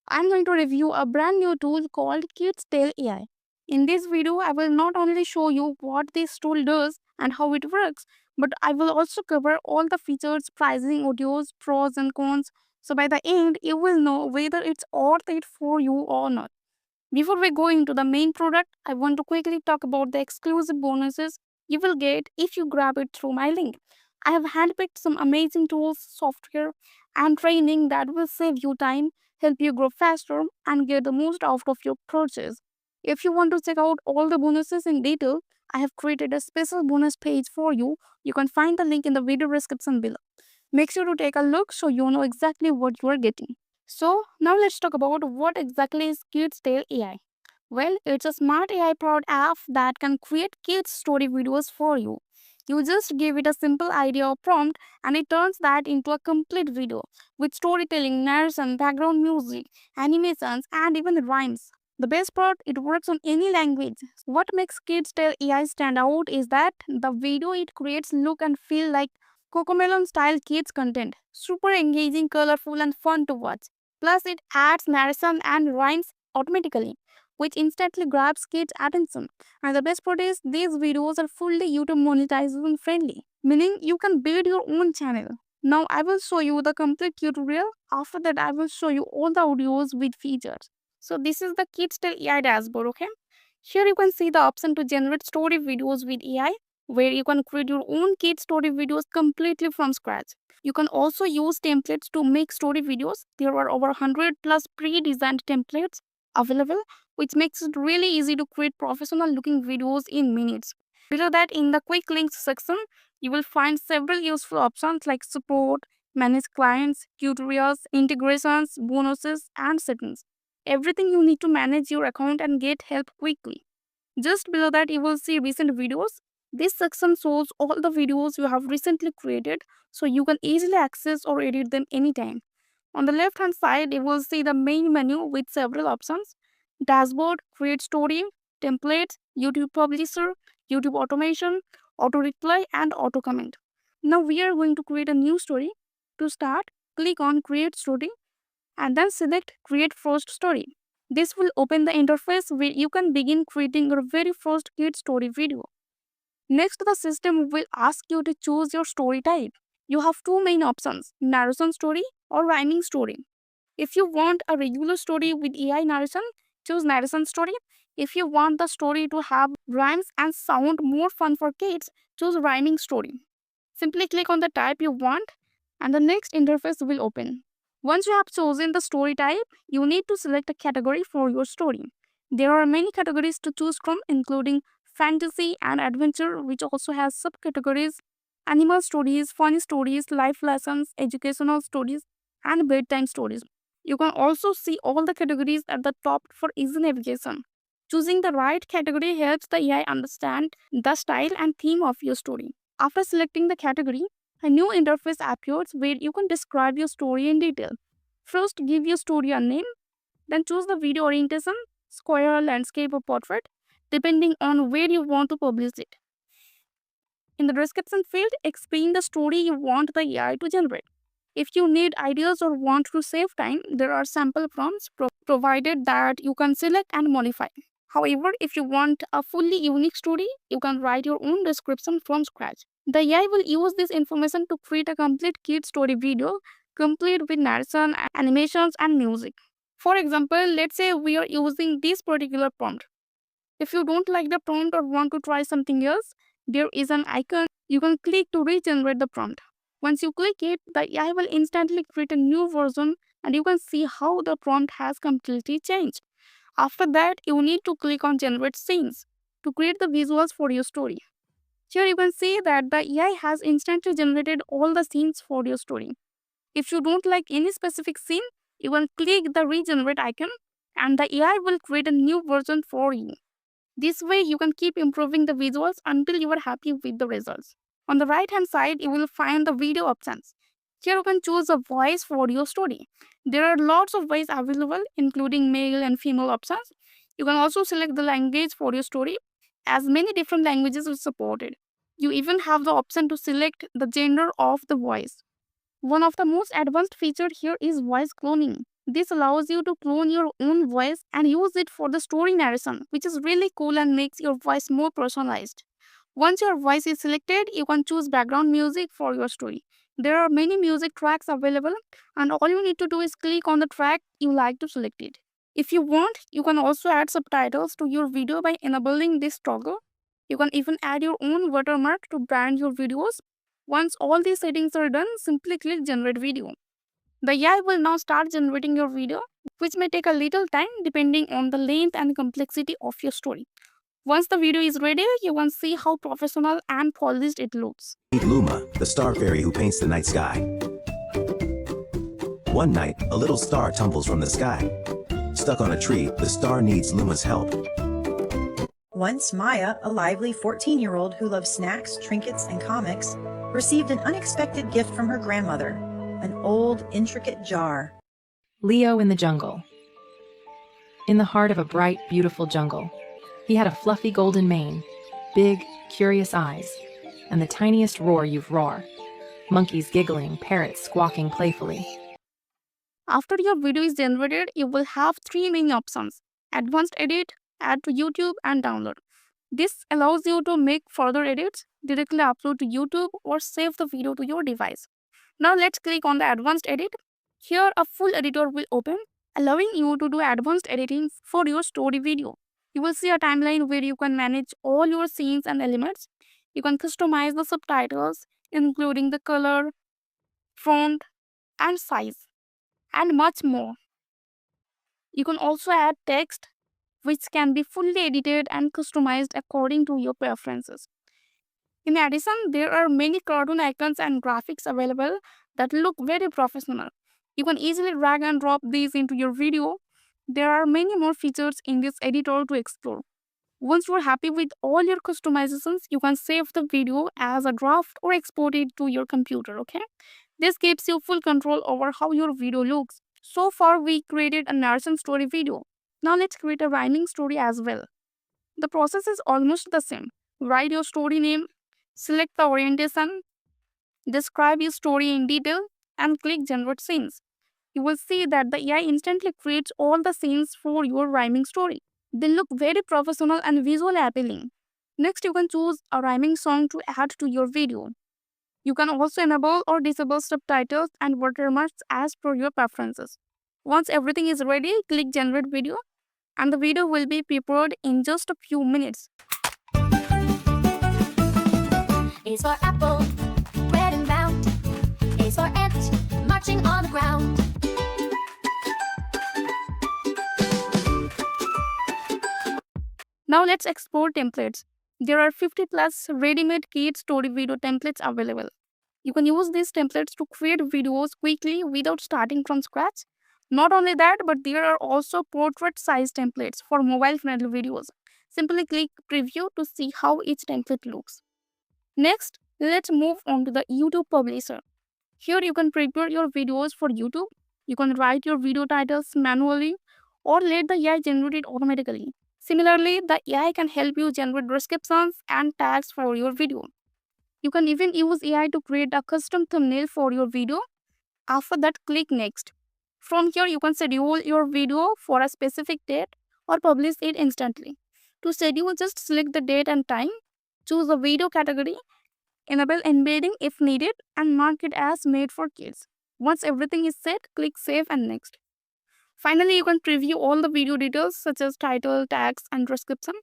I'm going to review a brand new tool called KidsTale AI. In this video, I will not only show you what this tool does and how it works, but I will also cover all the features, pricing, audios, pros and cons. So by the end, you will know whether it's worth it for you or not. Before we go into the main product, I want to quickly talk about the exclusive bonuses you will get if you grab it through my link. I have handpicked some amazing tools, software, and training that will save you time, help you grow faster, and get the most out of your purchase. If you want to check out all the bonuses in detail, I have created a special bonus page for you. You can find the link in the video description below. Make sure to take a look so you know exactly what you are getting. So, now let's talk about what exactly is KidsTale AI. Well, it's a smart AI powered app that can create kids' story videos for you. You just give it a simple idea or prompt and it turns that into a complete video with storytelling, narration, background music, animations, and even rhymes. The best part, it works on any language. What makes KidsTale AI stand out is that the video it creates look and feel like Cocomelon-style kids content. Super engaging, colorful, and fun to watch. Plus, it adds narration and rhymes automatically, which instantly grabs kids' attention. And the best part is, these videos are fully YouTube monetization friendly, meaning you can build your own channel. Now, I will show you the complete tutorial. After that, I will show you all the audios with features. So, this is the KidsTale AI dashboard, okay? Here you can see the option to generate story videos with AI, where you can create your own kid story videos completely from scratch. You can also use templates to make story videos. There are over 100 plus pre-designed templates available, which makes it really easy to create professional looking videos in minutes. Below that, in the quick links section, you will find several useful options like support, manage clients, tutorials, integrations, bonuses, and settings. Everything you need to manage your account and get help quickly. Just below that, you will see recent videos. This section shows all the videos you have recently created so you can easily access or edit them anytime. On the left hand side, you will see the main menu with several options: dashboard, create story, templates, YouTube publisher, YouTube automation, auto reply, and auto comment. Now we are going to create a new story. To start, click on create story and then select create first story. This will open the interface where you can begin creating your very first kid story video. Next, the system will ask you to choose your story type. You have two main options: narration story or rhyming story. If you want a regular story with AI narration, choose narration story. If you want the story to have rhymes and sound more fun for kids, choose rhyming story. Simply click on the type you want and the next interface will open. Once you have chosen the story type, you need to select a category for your story. There are many categories to choose from, including fantasy and adventure, which also has subcategories: animal stories, funny stories, life lessons, educational stories, and bedtime stories. You can also see all the categories at the top for easy navigation. Choosing the right category helps the AI understand the style and theme of your story. After selecting the category, a new interface appears where you can describe your story in detail. First, give your story a name, then choose the video orientation: square, landscape, or portrait, depending on where you want to publish it. In the description field, explain the story you want the AI to generate. If you need ideas or want to save time, there are sample prompts provided that you can select and modify. However, if you want a fully unique story, you can write your own description from scratch. The AI will use this information to create a complete kid story video, complete with narration, animations, and music. For example, let's say we are using this particular prompt. If you don't like the prompt or want to try something else, there is an icon you can click to regenerate the prompt. Once you click it, the AI will instantly create a new version and you can see how the prompt has completely changed. After that, you need to click on generate scenes to create the visuals for your story. Here you can see that the AI has instantly generated all the scenes for your story. If you don't like any specific scene, you can click the regenerate icon and the AI will create a new version for you. This way, you can keep improving the visuals until you are happy with the results. On the right hand side, you will find the video options. Here you can choose a voice for your story. There are lots of voices available, including male and female options. You can also select the language for your story, as many different languages are supported. You even have the option to select the gender of the voice. One of the most advanced features here is voice cloning. This allows you to clone your own voice and use it for the story narration, which is really cool and makes your voice more personalized. Once your voice is selected, you can choose background music for your story. There are many music tracks available, and all you need to do is click on the track you like to select it. If you want, you can also add subtitles to your video by enabling this toggle. You can even add your own watermark to brand your videos. Once all these settings are done, simply click Generate Video. The AI will now start generating your video, which may take a little time depending on the length and complexity of your story. Once the video is ready, you can see how professional and polished it looks. Meet Luma, the star fairy who paints the night sky. One night, a little star tumbles from the sky. Stuck on a tree, the star needs Luma's help. Once Maya, a lively 14-year-old who loves snacks, trinkets, and comics, received an unexpected gift from her grandmother, an old, intricate jar. Leo in the jungle. In the heart of a bright, beautiful jungle, he had a fluffy golden mane, big, curious eyes, and the tiniest roar you've roar. Monkeys giggling, parrots squawking playfully. After your video is generated, you will have three main options: Advanced Edit, Add to YouTube, and Download. This allows you to make further edits, directly upload to YouTube, or save the video to your device. Now let's click on the Advanced Edit. Here a full editor will open, allowing you to do advanced editing for your story video. You will see a timeline where you can manage all your scenes and elements. You can customize the subtitles, including the color, font, and size, and much more. You can also add text, which can be fully edited and customized according to your preferences. In addition, there are many cartoon icons and graphics available that look very professional. You can easily drag and drop these into your video. There are many more features in this editor to explore. Once you're happy with all your customizations, you can save the video as a draft or export it to your computer, okay? This gives you full control over how your video looks. So far, we created a narration story video. Now let's create a rhyming story as well. The process is almost the same. Write your story name, select the orientation, describe your story in detail, and click Generate Scenes. You will see that the AI instantly creates all the scenes for your rhyming story. They look very professional and visually appealing. Next, you can choose a rhyming song to add to your video. You can also enable or disable subtitles and watermarks as per your preferences. Once everything is ready, click Generate Video, and the video will be prepared in just a few minutes. A for apple, red and round. A for ant, marching on the ground. Now let's export templates. There are 50 plus ready-made kids story video templates available. You can use these templates to create videos quickly without starting from scratch. Not only that, but there are also portrait size templates for mobile-friendly videos. Simply click Preview to see how each template looks. Next, let's move on to the YouTube Publisher. Here you can prepare your videos for YouTube. You can write your video titles manually or let the AI generate it automatically. Similarly, the AI can help you generate descriptions and tags for your video. You can even use AI to create a custom thumbnail for your video. After that, click Next. From here, you can schedule your video for a specific date or publish it instantly. To schedule, just select the date and time, choose a video category, enable embedding if needed, and mark it as made for kids. Once everything is set, click Save and Next. Finally, you can preview all the video details such as title, tags, and description.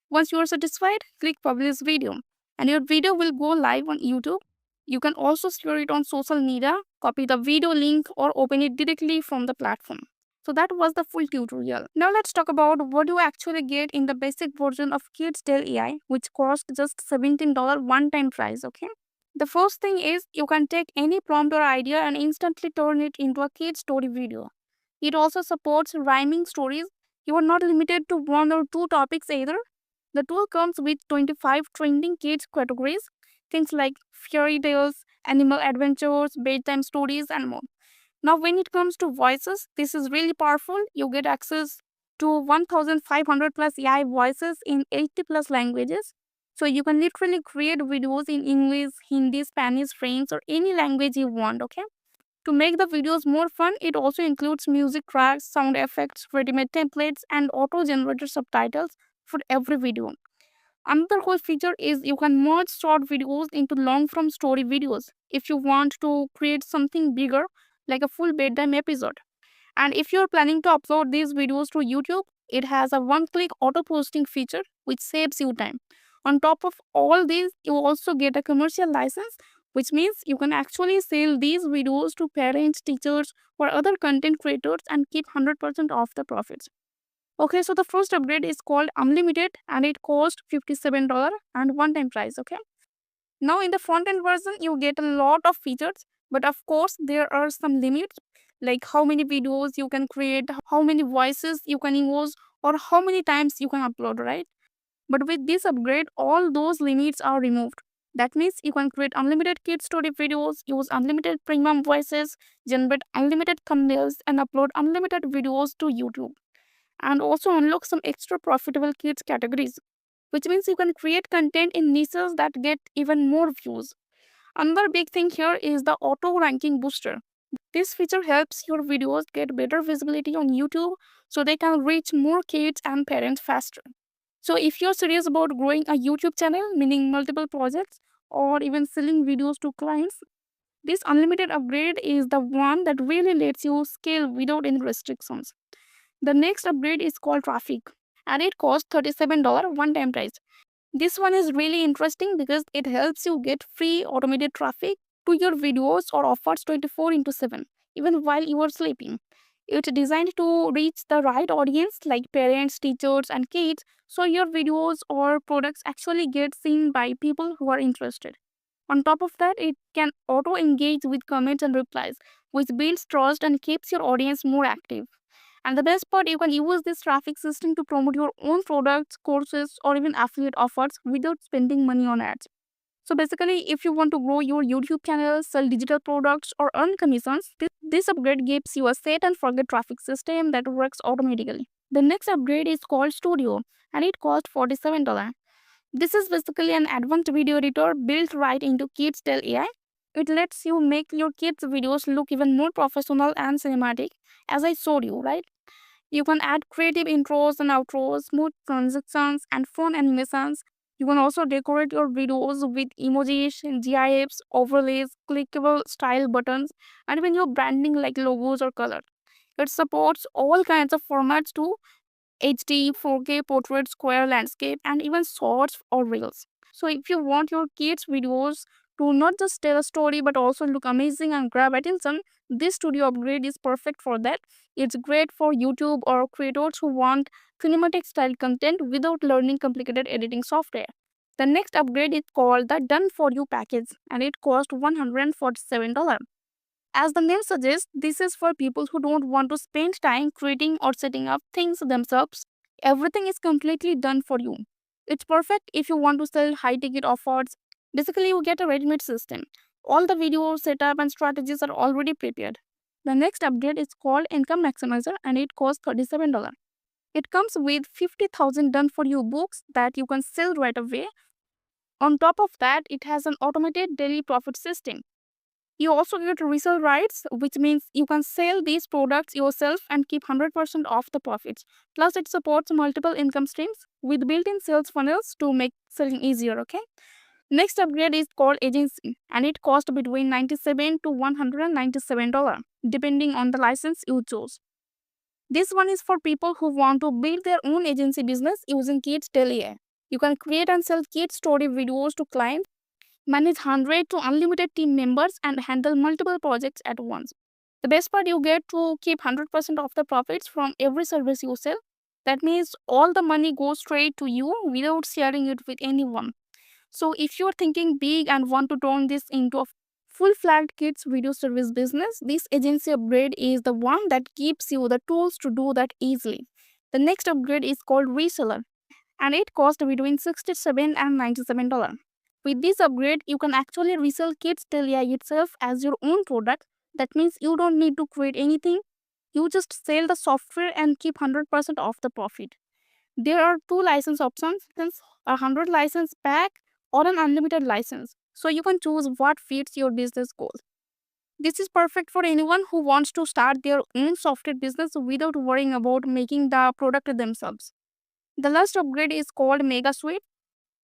Once you are satisfied, click Publish Video, and your video will go live on YouTube. You can also share it on social media, copy the video link, or open it directly from the platform. So that was the full tutorial. Now let's talk about what you actually get in the basic version of KidsTale AI, which costs just $17 one-time price, okay? The first thing is you can take any prompt or idea and instantly turn it into a kid story video. It also supports rhyming stories. You are not limited to one or two topics either. The tool comes with 25 trending kids categories, things like fairy tales, animal adventures, bedtime stories, and more. Now, when it comes to voices, this is really powerful. You get access to 1,500 plus AI voices in 80 plus languages. So you can literally create videos in English, Hindi, Spanish, French, or any language you want, okay? To make the videos more fun, it also includes music tracks, sound effects, ready-made templates, and auto-generated subtitles for every video. Another cool feature is you can merge short videos into long-form story videos if you want to create something bigger, like a full bedtime episode. And if you're planning to upload these videos to YouTube, it has a one-click auto-posting feature which saves you time. On top of all this, you also get a commercial license, which means you can actually sell these videos to parents, teachers, or other content creators and keep 100% of the profits. Okay, so the first upgrade is called Unlimited and it costs $57 and one-time price. Okay. Now in the front-end version, you get a lot of features, but of course there are some limits, like how many videos you can create, how many voices you can use, or how many times you can upload, right? But with this upgrade, all those limits are removed. That means you can create unlimited kid story videos, use unlimited premium voices, generate unlimited thumbnails, and upload unlimited videos to YouTube. And also unlock some extra profitable kids categories, which means you can create content in niches that get even more views. Another big thing here is the auto ranking booster. This feature helps your videos get better visibility on YouTube so they can reach more kids and parents faster. So, if you're serious about growing a YouTube channel, meaning multiple projects, or even selling videos to clients, this unlimited upgrade is the one that really lets you scale without any restrictions. The next upgrade is called Traffic, and it costs $37 one time price. This one is really interesting because it helps you get free automated traffic to your videos or offers 24 into 7, even while you are sleeping. It's designed to reach the right audience like parents, teachers, and kids, so your videos or products actually get seen by people who are interested. On top of that, it can auto engage with comments and replies, which builds trust and keeps your audience more active. And the best part, you can use this traffic system to promote your own products, courses, or even affiliate offers without spending money on ads. So basically, if you want to grow your YouTube channel, sell digital products, or earn commissions, this upgrade gives you a set and forget traffic system that works automatically. The next upgrade is called Studio, and it costs $47. This is basically an advanced video editor built right into KidsTale AI. It lets you make your kids' videos look even more professional and cinematic, as I showed you, right? You can add creative intros and outros, smooth transitions, and fun animations. You can also decorate your videos with emojis, GIFs, overlays, clickable style buttons, and even your branding like logos or color. It supports all kinds of formats too: HD, 4K, portrait, square, landscape, and even shorts or reels. So if you want your kids' videos to not just tell a story but also look amazing and grab attention, this studio upgrade is perfect for that. It's great for YouTube or creators who want cinematic style content without learning complicated editing software. The next upgrade is called the Done For You package and it costs $147. As the name suggests, this is for people who don't want to spend time creating or setting up things themselves. Everything is completely done for you. It's perfect if you want to sell high ticket offers. Basically, you get a ready made system. All the video setup and strategies are already prepared. The next upgrade is called Income Maximizer and it costs $37. It comes with 50,000 done for you books that you can sell right away. On top of that, it has an automated daily profit system. You also get resale rights, which means you can sell these products yourself and keep 100% of the profits. Plus, it supports multiple income streams with built-in sales funnels to make selling easier, okay? Next upgrade is called agency and it costs between $97 to $197 depending on the license you choose. This one is for people who want to build their own agency business using KidsTale AI. You can create and sell kid story videos to clients, manage 100 to unlimited team members, and handle multiple projects at once. The best part, you get to keep 100% of the profits from every service you sell. That means all the money goes straight to you without sharing it with anyone. So, if you're thinking big and want to turn this into a full-fledged kids video service business, this agency upgrade is the one that gives you the tools to do that easily. The next upgrade is called reseller and it costs between $67 and $97. With this upgrade, you can actually resell KidsTale AI itself as your own product. That means you don't need to create anything. You just sell the software and keep 100% of the profit. There are two license options, a 100 license pack or an unlimited license. So you can choose what fits your business goal. This is perfect for anyone who wants to start their own software business without worrying about making the product themselves. The last upgrade is called Mega Suite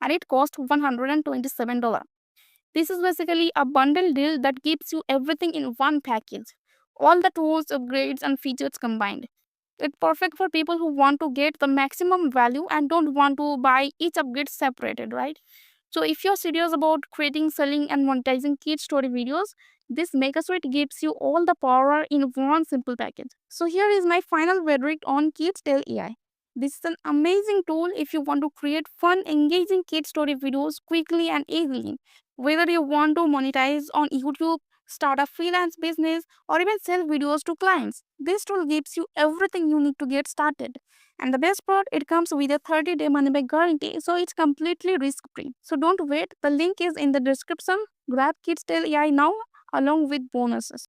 and it costs $127. This is basically a bundle deal that gives you everything in one package. All the tools, upgrades, and features combined. It's perfect for people who want to get the maximum value and don't want to buy each upgrade separated, right? So if you're serious about creating, selling, and monetizing kid story videos, this Mega Suite gives you all the power in one simple package. So here is my final verdict on KidsTale AI. This is an amazing tool if you want to create fun, engaging kid story videos quickly and easily. Whether you want to monetize on YouTube, start a freelance business, or even sell videos to clients, this tool gives you everything you need to get started. And the best part, it comes with a 30-day money back guarantee, so it's completely risk free. So don't wait, the link is in the description. Grab KidsTale AI now along with bonuses.